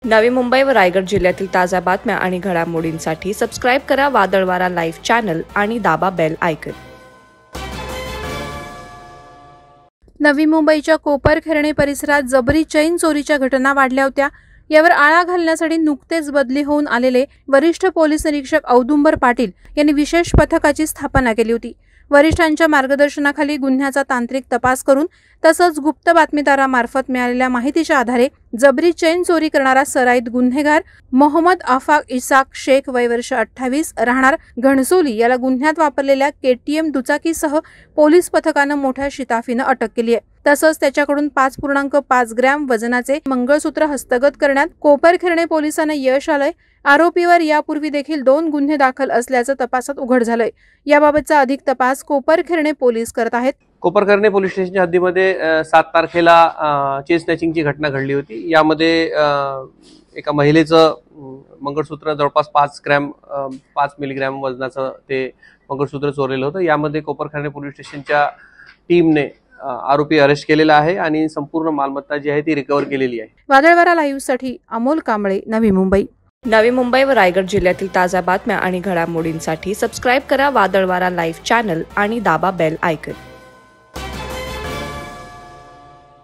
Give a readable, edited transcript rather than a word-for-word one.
नवी मुंबई व रायगड जिल्ह्यातील ताज्या बातम्या आणि घडामोडींसाठी सबस्क्राईब करा वादळवारा लाईव्ह चॅनल आणि दाबा बेल आयकॉन। नवी मुंबईच्या कोपरखैरणे परिसरात जबरी चैन चोरीच्या घटना वाढल्या होत्या। यावर आळा घालण्यासाठी नुकतेच बदली होऊन आलेले वरिष्ठ पोलीस निरीक्षक औदुंबर पाटील यांनी विशेष पथकाची स्थापना केली होती। वरिष्ठांच्या मार्गदर्शनाखाली गुन्ह्याचा तांत्रिक तपास करून तसंच गुप्त बातमीदारामार्फत मिळालेल्या माहितीच्या आधारे जबरी चैन चोरी करणारा सराईत गुन्हेगार मोहम्मद आफाक इसाक शेख वय वर्ष 28 राहणार घणसोली याला गुन्ह्यात वापरलेल्या KTM दुचाकीसह पोलीस पथकानं मोठ्या शिताफीनं अटक केली आहे। तसंच त्याच्याकडून 5.5 ग्रॅम वजनाचे मंगळसूत्र हस्तगत करण्यात कोपरखैरणे पोलिसांना यश आलंय। आरोपीवर यापूर्वी देखील 2 गुन्हे दाखल असल्याचं तपासात उघड झालंय। याबाबतचा अधिक तपास कोपरखैरणे पोलीस करत आहेत। कोपरखैरणे पोलीस स्टेशनच्या हद्दीमध्ये 7 तारखेला चेन स्नॅचिंगची घटना घडली होती। यामध्ये एका महिलेचं मंगळसूत्र जवळपास 5 मिलीग्रॅम वजनाचं ते मंगळसूत्र चोरलेलं होतं। यामध्ये कोपरखैरणे पोलीस स्टेशनच्या टीमने आरोपी अरेस्ट केलेला आहे आणि संपूर्ण मालमत्ता जी आहे ती रिकव्हर केलेली आहे। वादळवारा लाईव्ह साठी अमोल कांबळे, नवी मुंबई। नवी मुंबई व रायगड जिल्ह्यातील ताज्या बातम्या आणि घडामोडींसाठी सबस्क्राईब करा वादळवारा लाईव्ह चॅनल आणि दाबा बेल आयकॉन।